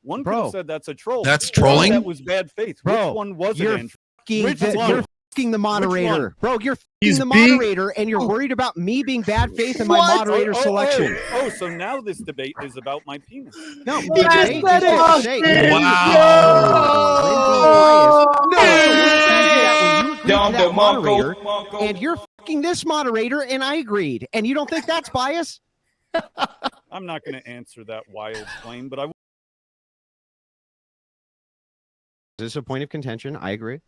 One could have said that's a troll. That's trolling? That was bad faith. Bro, which one was it, Andrew? You're fucking the moderator. Bro, you're fucking the moderator, and you're worried about me being bad faith in my moderator selection. Oh, so now this debate is about my penis. No, moderator, and you're fucking this moderator, and I agreed. And you don't think that's bias? I'm not going to answer that wild claim, but I will. Is this a point of contention? I agree.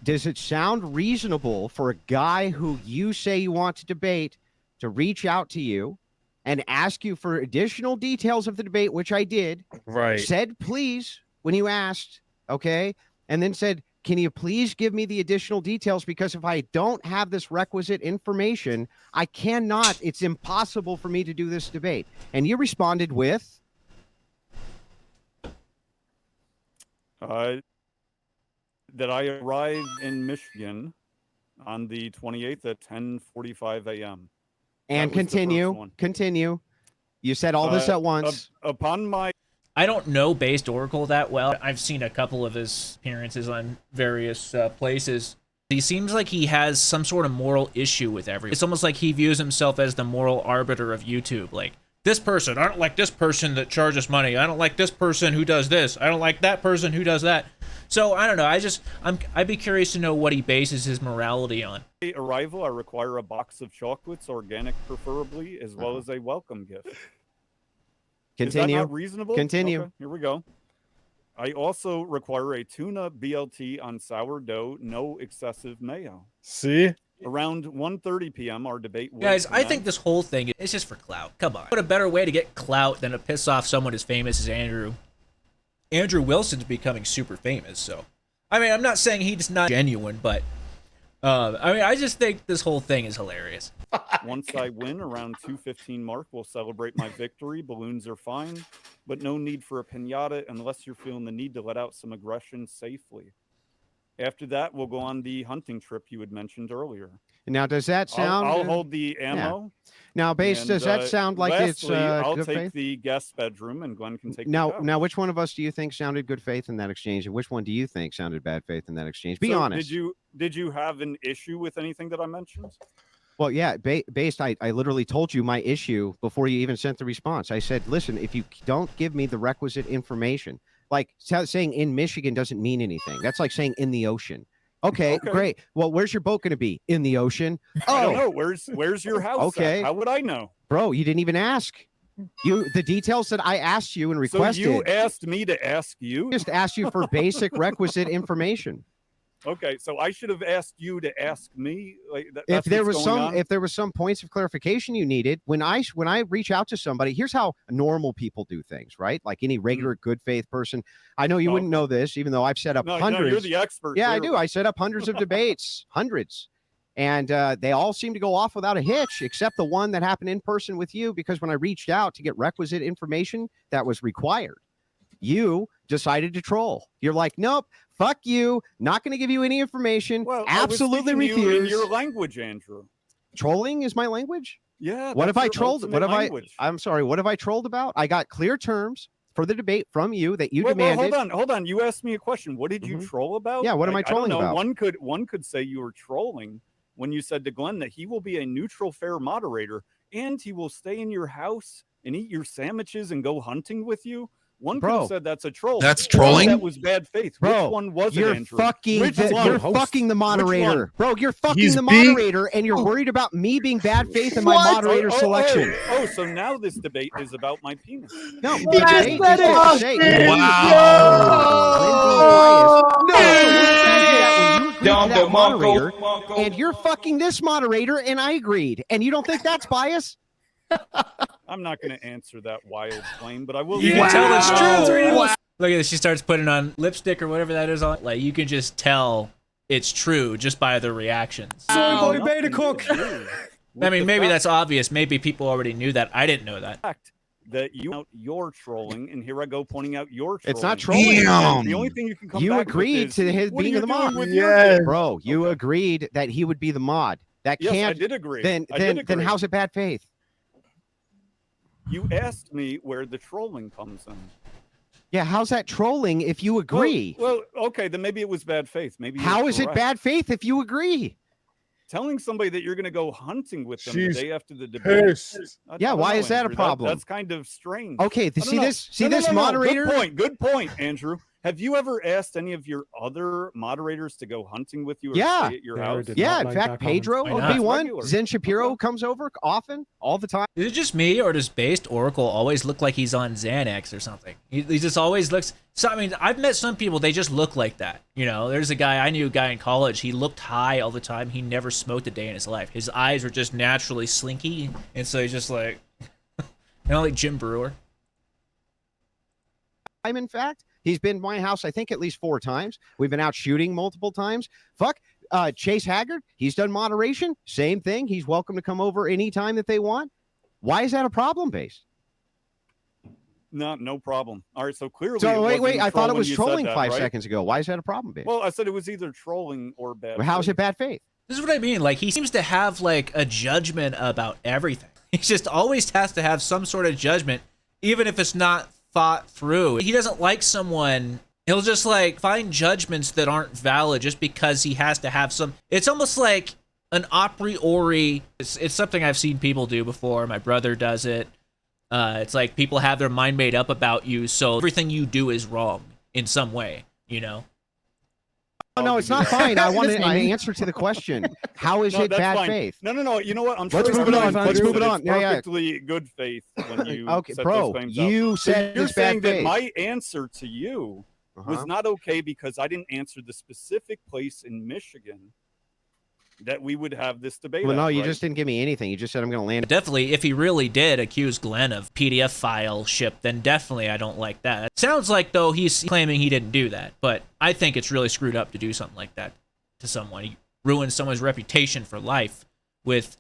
Does it sound reasonable for a guy who you say you want to debate to reach out to you and ask you for additional details of the debate, which I did, right? Said please when you asked, okay, and then said, can you please give me the additional details, because if I don't have this requisite information, I cannot, it's impossible for me to do this debate. And you responded with? That I arrived in Michigan on the 28th at 10:45 a.m. And continue. You said all this at once. Upon my... I don't know Based Oracle that well. I've seen a couple of his appearances on various places. He seems like he has some sort of moral issue with everyone. It's almost like he views himself as the moral arbiter of YouTube. Like, this person, I don't like this person that charges money. I don't like this person who does this. I don't like that person who does that. So, I don't know. I'd be curious to know what he bases his morality on. Arrival, I require a box of chocolates, organic preferably, as well as a welcome gift. Continue. Is that not reasonable? Continue. Okay, here we go. I also require a tuna BLT on sourdough, no excessive mayo. See? Around 1:30 p.m., our debate will Guys, commence. I think this whole thing is just for clout. Come on. What a better way to get clout than to piss off someone as famous as Andrew. Andrew Wilson's becoming super famous, so. I mean, I'm not saying he's not genuine, but... I mean, I just think this whole thing is hilarious. Once I win around 2:15 mark, we'll celebrate my victory. Balloons are fine, but no need for a piñata unless you're feeling the need to let out some aggression safely. After that, we'll go on the hunting trip you had mentioned earlier. Now, does that sound... I'll hold the ammo. Yeah. Now, Base, does that sound like lastly, it's I'll good take faith? the guest bedroom, and Glenn can take now, the couch. Now, which one of us do you think sounded good faith in that exchange, and which one do you think sounded bad faith in that exchange? Be honest. Did you have an issue with anything that I mentioned? Well, yeah, Based, I literally told you my issue before you even sent the response. I said, listen, if you don't give me the requisite information, like saying in Michigan doesn't mean anything. That's like saying in the ocean. Okay, great. Well, where's your boat going to be? In the ocean? I don't know. Where's your house? Okay. How would I know? Bro, you didn't even ask. The details that I asked you and requested. So you asked me to ask you? Just asked you for basic requisite information. Okay, so I should have asked you to ask me. Like if there was some points of clarification you needed, when I reach out to somebody, here's how normal people do things, right? Like any regular good faith person. I know you wouldn't know this, even though I've set up hundreds. No, you're the expert. Yeah, I do. I set up hundreds of debates, hundreds. And they all seem to go off without a hitch, except the one that happened in person with you, because when I reached out to get requisite information that was required, you decided to troll. You're like, nope, fuck you, not going to give you any information. Well, absolutely refuse. You in your language, Andrew. Trolling is my language? Yeah. What if I trolled? What have I'm sorry. What have I trolled about? I got clear terms for the debate from you that you demanded. Well, hold on. You asked me a question. What did you troll about? Yeah. What am I trolling about? One could say you were trolling when you said to Glenn that he will be a neutral, fair moderator and he will stay in your house and eat your sandwiches and go hunting with you. One could have said that's a troll. That's trolling? That was bad faith. Bro, which one was it, Andrew? You're fucking the moderator. Bro, you're fucking the moderator, and you're worried about me being bad faith in my moderator selection. Oh, so now this debate is about my penis. No, moderator, and you're fucking this moderator, and I agreed. And you don't think that's bias? I'm not going to answer that wild claim, but I will. You can tell it's true. Look at this. She starts putting on lipstick or whatever that is on. Like, you can just tell it's true just by the reactions. Soy boy beta cook. I mean, maybe that's obvious. Maybe people already knew that. I didn't know that. That you're trolling, and here I go pointing out your trolling. It's not trolling. The only thing you can come back agreed with to his being the mod. Yes. Bro, you agreed that he would be the mod. That yes, can't. I did agree. Then how's it bad faith? You asked me where the trolling comes in. Yeah, how's that trolling if you agree? Well, okay, then maybe it was bad faith. Maybe How is it correct. bad faith if you agree? Telling somebody that you're going to go hunting with them the She's day after the debate. pissed. I Yeah, don't why know, is that a Andrew. problem? That's kind of strange. Okay, I don't see know. this? See No, no, this no, no. moderator? Good point, Andrew. Have you ever asked any of your other moderators to go hunting with you or Yeah. stay at your Sarah house? did Yeah, not in like fact, that comment. Pedro Why would not? be one. Regular. Zen Shapiro Okay. comes over often, all the time. Is it just me, or does Based Oracle always look like he's on Xanax or something? He just always looks. So I mean, I've met some people; they just look like that. You know, there's a guy I knew, a guy in college. He looked high all the time. He never smoked a day in his life. His eyes were just naturally slinky, and so he's just like, kind of like Jim Brewer. In fact, he's been to my house, I think, at least 4 times. We've been out shooting multiple times. Fuck. Chase Haggard, he's done moderation. Same thing. He's welcome to come over anytime that they want. Why is that a problem, Base? No problem. All right, so clearly. So it wait. wasn't I thought it when was you said trolling that, 5 right? seconds ago. Why is that a problem, Base? Well, I said it was either trolling or bad. How is faith. it bad faith? This is what I mean. Like, he seems to have like a judgment about everything. He just always has to have some sort of judgment, even if it's not thought through. He doesn't like someone. He'll just like find judgments that aren't valid just because he has to have some. It's almost like an a priori. It's something I've seen people do before. My brother does it. It's like people have their mind made up about you, so everything you do is wrong in some way, you know? Oh, no, it's not fine. I want an answer to the question. How is it that's bad fine. faith? No. You know what? I'm Let's sure move it on. everybody Let's move it knows on. it's Yeah, yeah. Perfectly good faith when you Okay, set bro, those claims up. you So said you're it's bad saying that faith. my answer to you was not okay because I didn't answer the specific place in Michigan that we would have this debate. Well, no, at, you right? just didn't give me anything. You just said I'm going to land. Definitely, if he really did accuse Glenn of PDF file ship, then definitely I don't like that. It sounds like, though, he's claiming he didn't do that, but I think it's really screwed up to do something like that to someone. He ruins someone's reputation for life with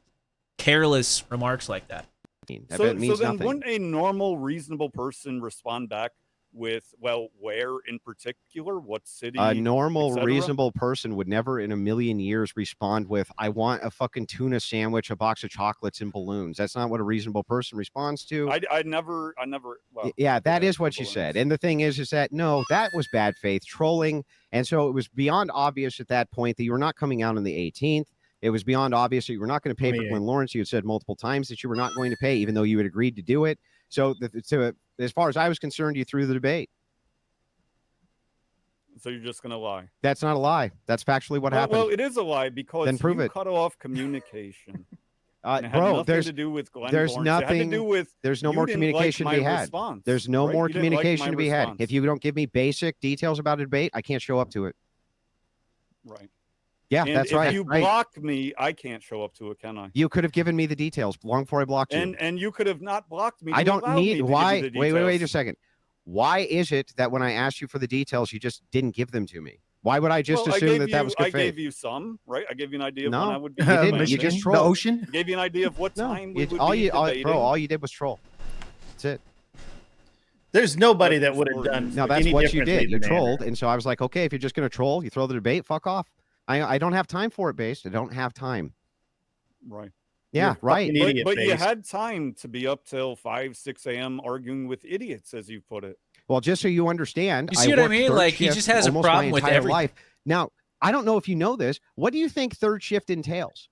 careless remarks like that. That means so then nothing. wouldn't a normal, reasonable person respond back with, well, where in particular, what city? A normal, etc.? reasonable person would never in a million years respond with, I want a fucking tuna sandwich, a box of chocolates, and balloons. That's not what a reasonable person responds to. I never. Well, Yeah, that yeah, is what you balloons. said. And the thing is that no, that was bad faith trolling. And so it was beyond obvious at that point that you were not coming out on the 18th. It was beyond obvious that you were not going to pay for 28th. Glenn Lawrence. You had said multiple times that you were not going to pay, even though you had agreed to do it. So, as far as I was concerned, you threw the debate. So you're just gonna lie? That's not a lie. That's factually what happened. Well, it is a lie because Then prove you it. cut off communication. And it had bro, nothing there's to do with Glenn there's Lawrence. It had nothing- to do with there's no you more didn't communication like to be my had. response, There's no right? more You didn't like communication my to be had. response. If you don't give me basic details about a debate, I can't show up to it. Right. Yeah, And that's if right. you right. block me, I can't show up to it, can I? You could have given me the details long before I blocked you. And you could have not blocked me. I to don't allow me need to give you why. the Wait a details. second. Why is it that when I asked you for the details, you just didn't give them to me? Why would I just Well, assume that was good I faith? gave you some, right? I gave you an idea of No, when I would be. you didn't. debating. You just the trolled. ocean. Gave you an idea of what No, time we would all be you, debating. bro, all you did was troll. That's it. There's nobody But that would have it's done. No, that's any what you differently did. You than trolled, Andrew. and so I was like, okay, if you're just gonna troll, you throw the debate, fuck off. I don't have time for it, Based. I don't have time. Right. Yeah, You're right. fucking idiot But you face. had time to be up till 5, 6 a.m. arguing with idiots, as you put it. Well, just so you understand, You see what I worked mean? third Like, he shift just has a almost problem my with entire everything. life. Now, I don't know if you know this. What do you think third shift entails?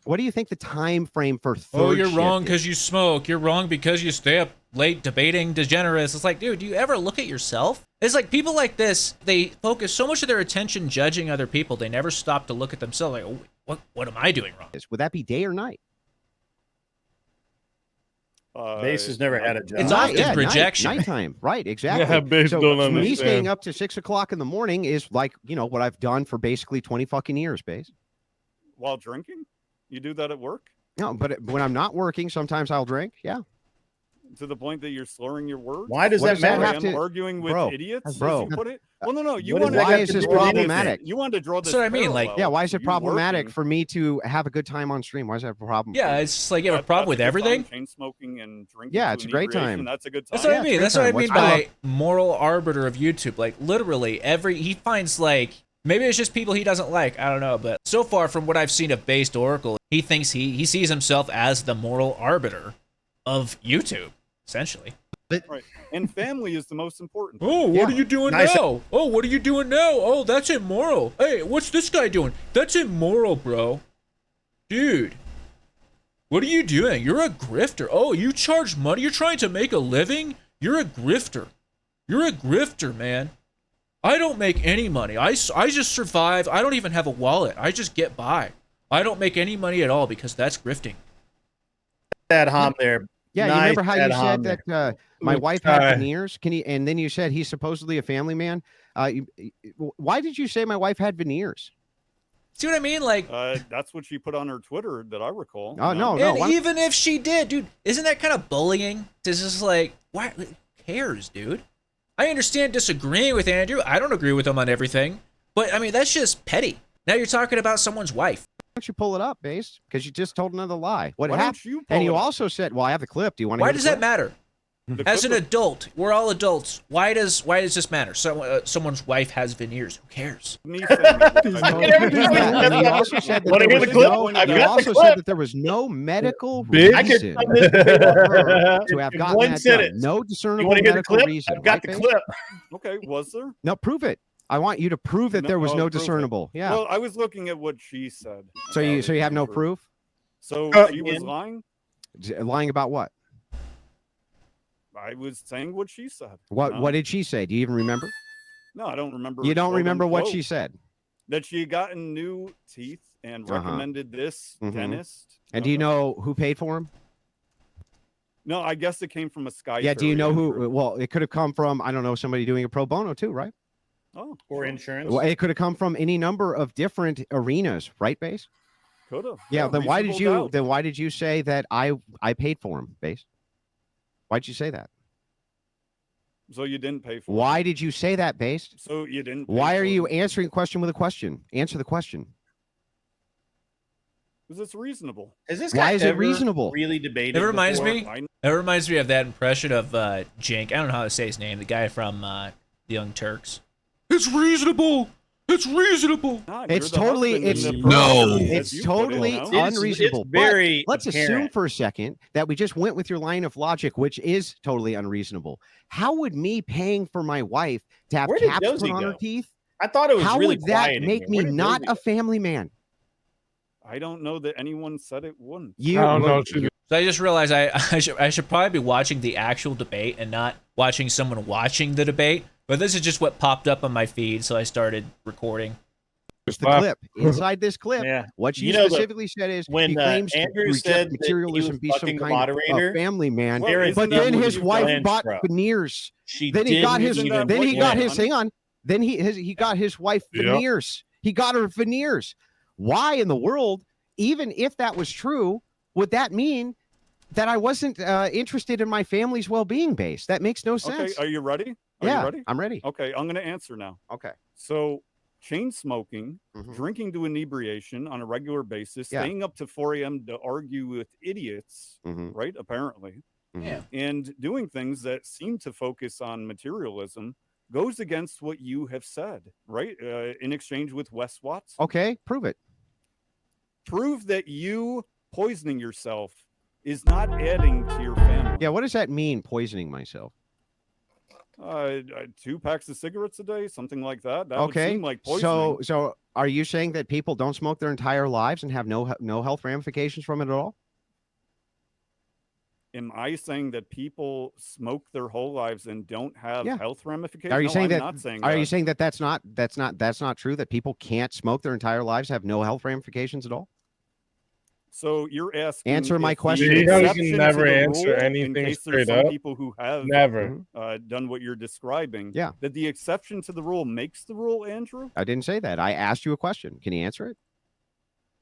What do you think the time frame for third Oh, you're shift wrong is? because you smoke. You're wrong because you stay up late debating degenerates. It's like, dude, do you ever look at yourself? It's like people like this, they focus so much of their attention judging other people, they never stop to look at themselves like, oh, what am I doing wrong? Would that be day or night? Base has never had a job. It's often night, projection. Nighttime, right? Exactly. Yeah, Base so don't for me understand. staying up to 6 o'clock in the morning is like, what I've done for basically 20 fucking years, Base. While drinking? You do that at work? No, but when I'm not working, sometimes I'll drink. Yeah. To the point that you're slurring your words? Why does What that does that matter? have to- Arguing with Bro, idiots, bro. as you put it? Well, no. You What does wanted that Why got is to this do with anything? problematic? You wanted to draw this. That's what I mean, like- parallel. Yeah, why is it You problematic working- for me to have a good time on stream? Why is that a problem? Yeah, it's just like you have a That- problem with that's a good time, everything. Chain smoking and drinking. Yeah, to it's a great inebriation, time. That's a good time. That's what Yeah, I it's mean. good That's what I time. mean What's by moral arbiter of YouTube. Like, literally, he finds, like, maybe it's just people he doesn't like. I don't know. But so far, from what I've seen of Based Oracle, he thinks he sees himself as the moral arbiter of YouTube, essentially. Right. And family is the most important thing. Oh, what are you doing Nice. now? Oh, what are you doing now? Oh, that's immoral. Hey, what's this guy doing? That's immoral, bro. Dude. What are you doing? You're a grifter. Oh, you charge money? You're trying to make a living? You're a grifter. You're a grifter, man. I don't make any money. I just survive. I don't even have a wallet. I just get by. I don't make any money at all because that's grifting. That hom there. Yeah, Nice you remember how you hom said there. that my wife had veneers? And then you said he's supposedly a family man. Why did you say my wife had veneers? See what I mean? Like, That's what she put on her Twitter that I recall. Oh, no. and even if she did, dude, isn't that kind of bullying? It's just like, why? Who cares, dude? I understand disagreeing with Andrew. I don't agree with him on everything. But, I mean, that's just petty. Now you're talking about someone's wife. Why don't you pull it up, Base? Because you just told another lie. What Why happened? don't you pull And you it up? also said, well, I have the clip. Do you want to Why hear does the that clip? matter? The As an clip of- adult, we're all adults. Why does this matter? Someone's wife has veneers. Who cares? me saying that And you also said that Wanna there hear the was clip? no, I've you got the also clip. said that there was no medical I could reason sum this debate up to have in gotten one that sentence. done. No You discernible want to hear the medical clip? reason. I've got right, the Base? clip. Okay, was there? No, prove it. I want you to prove that there was no prove it. discernible. Yeah. Well, I was looking at what she said. So about you it, have no Andrew. proof? So she was Again. lying? Lying about what? I was saying what she said. What No. What did she say? Do you even remember? No, I don't remember. You don't quote remember what unquote. she said. That she had gotten new teeth and Uh-huh. recommended this Mhm. dentist. And do you Nothing. know who paid for him? No, I guess it came from a Sky. Yeah. Do you Ferry, know who? Andrew. Well, it could have come from, I don't know, somebody doing a pro bono too, right? Oh, Or insurance. Well, it could have come from any number of different arenas, right, Base? could have. Yeah. Then why did you? Doubt. Then why did you say that I paid for him, Base? Why'd you say that? So you didn't pay for Why it. did you say that, Base? So you didn't. Pay Why for are you it. answering a question with a question? Answer the question. Because it's reasonable. Has this Why guy is it ever reasonable? really debated? It reminds before? me- I It reminds me of that impression of Jink. I don't know how to say his name. The guy from the Young Turks. It's reasonable. It's reasonable. Nah, It's you're the totally- husband and it's- the No. provider, as It's you put it, totally no? unreasonable. It's very But let's assume apparent. for a second that we just went with your line of logic, which is totally unreasonable. How would me paying for my wife to have Where did caps put Josie on her go? teeth, I thought it was how really would that quiet in make here. me Where did not Josie a family man? I don't know that anyone said it wouldn't. You, I don't know. So I just realized I should probably be watching the actual debate and not watching someone watching the debate. But this is just what popped up on my feed, so I started recording. the clip inside this clip. Yeah. What she You know, specifically said is when, he claims Andrew to reject said that he materialism, was be some fucking the kind moderator, of family man. Well, There is isn't But that then what his you wife flinched, bought bro. veneers. She Then he got didn't his. even Then he got flinch. his. Hang on. Then he got his wife Yep. veneers. He got her veneers. Why in the world, even if that was true, would that mean that I wasn't interested in my family's well-being base? That makes no Okay, sense. are you ready? Are Yeah, you ready? I'm ready. Okay, I'm going to answer now. Okay. So, chain smoking, Mhm. drinking to inebriation on a regular basis, Yeah. staying up to 4 a.m. to argue with idiots, Mhm. right? Apparently, Mhm. Yeah. and doing things that seem to focus on materialism goes against what you have said, right? In exchange with Wes Watson. Okay, prove it. Prove that you poisoning yourself is not adding to your family. Yeah, what does that mean, poisoning myself? 2 packs of cigarettes a day, something like that. That would Okay. seem like poisoning. So are you saying that people don't smoke their entire lives and have no health ramifications from it at all? Am I saying that people smoke their whole lives and don't have Yeah. health ramifications? Are you No, saying I'm that? not saying Are that. you saying that that's not true? That people can't smoke their entire lives, have no health ramifications at all? So you're asking. Answer my if the question. You know, you exception can to never the answer rule, anything in case there's straight some up. people who have Never. done what you're describing. Yeah. That the exception to the rule makes the rule, Andrew? I didn't say that. I asked you a question. Can you answer it?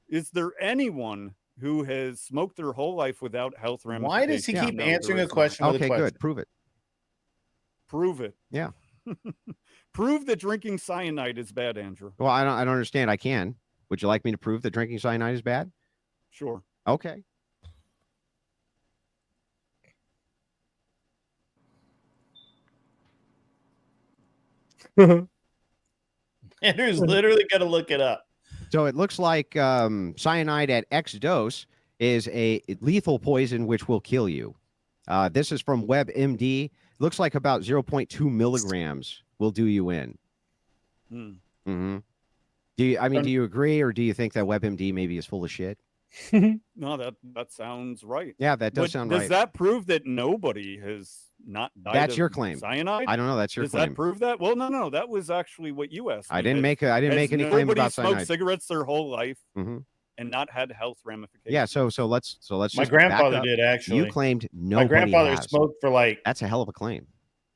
Is there anyone who has smoked their whole life without health ramifications? Why does he Yeah. keep No, answering there a is not. question with a Okay, question? good. Prove it. Prove it. Yeah. Prove that drinking cyanide is bad, Andrew. Well, I don't understand. I can. Would you like me to prove that drinking cyanide is bad? Sure. Okay. Andrew's literally gonna look it up. So it looks like cyanide at X dose is a lethal poison which will kill you. This is from WebMD. Looks like about 0.2 milligrams will do you in. Hmm. Do you agree, or do you think that WebMD maybe is full of shit? No, that sounds right. Yeah, that does But sound does right. that prove that nobody has not died That's of your claim. cyanide? I don't know. That's your Does claim. that prove that? Well, no. That was actually what you asked. I me. didn't make any claim Nobody about smoked cyanide. cigarettes their whole life Mhm. and not had health ramifications. Yeah, so let's My just back grandfather up. did, actually. You claimed My nobody grandfather has. smoked for like That's a hell of a claim.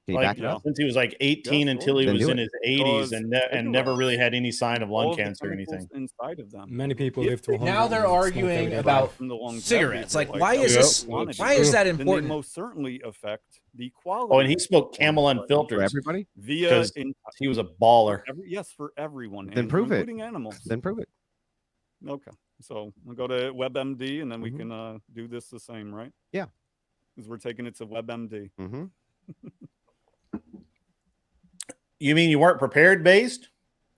Can you back it up? since he was like 18 Yeah, until he Then was do in it. his 80s, Because and never really had any sign of all lung of the cancer or chemicals anything. inside of them. Many people If live to 100. Now they're and smoke arguing every day. about from the longevity cigarettes. of Like, life, why that is was this? quantity, Why is that then they important? most certainly affect the quality. Oh, and he smoked Camel For unfiltered everybody? via 'cause he was a baller. yes, for everyone. Then Andrew, prove it. including animals. Then prove it. Okay, so we'll go to WebMD and then we Mhm. can do this the same, right? Yeah. Because we're taking it to WebMD. Mm-hmm. You mean you weren't prepared, based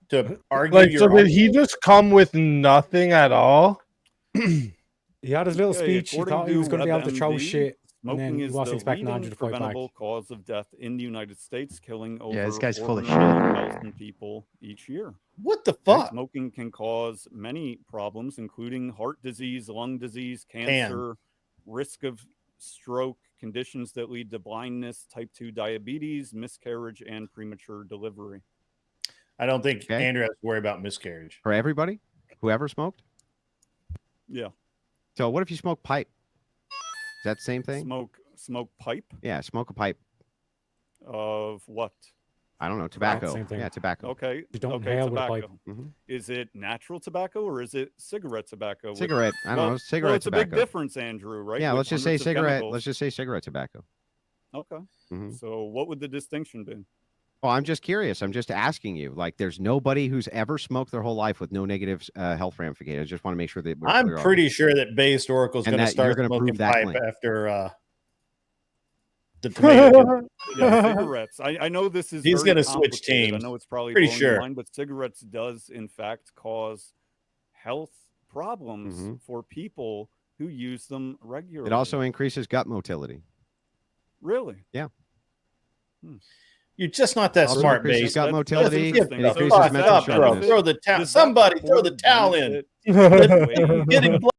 to argue Like, your so did argument? he just come with nothing at all? He had his little Okay, speech. He according thought he to was going to be able to throw WebMD, shit, and then Smoking he is wasn't the expecting leading Andrew to fight back. preventable cause of death in the United States, killing over this guy's full of shit. 400,000 people each year. What the fuck? Smoking can cause many problems, including heart disease, lung disease, cancer, risk of stroke, conditions that lead to blindness, type 2 diabetes, miscarriage, and premature delivery. I don't think Okay. Andrew has to worry about miscarriage. For everybody? Whoever smoked? Yeah. So what if you smoke pipe? Is that the same thing? Smoke pipe Yeah, smoke a pipe. of what? I don't know, tobacco. same thing. Yeah, tobacco. Okay. You don't okay, inhale with a tobacco. pipe. Mhm. Is it natural tobacco or is it cigarette tobacco? Which- Cigarette. I don't know. Cigarette well, it's tobacco. a big difference, Andrew, right? Yeah, With let's just say hundreds of cigarette. chemicals. Let's just say cigarette tobacco. Okay. Mhm. So what would the distinction be? Well, I'm just curious. I'm just asking you. Like, there's nobody who's ever smoked their whole life with no negative health ramifications. I just want to make sure that we're I'm clear on pretty sure that Based Oracle's And going to that you're start gonna smoking prove that pipe claim. after the tomato. Yeah, cigarettes. I know this is He's very gonna switch complicated. teams. I know it's probably Pretty blowing your sure. mind, but cigarettes does in fact cause health problems Mhm. for people who use them regularly. It also increases gut motility. really. You're just not that Also smart, increases Based. gut That's motility. interesting. It So increases does mental that bro. sharpness. benefit- Throw the towel. does that Somebody throw the support towel in. benefit way Getting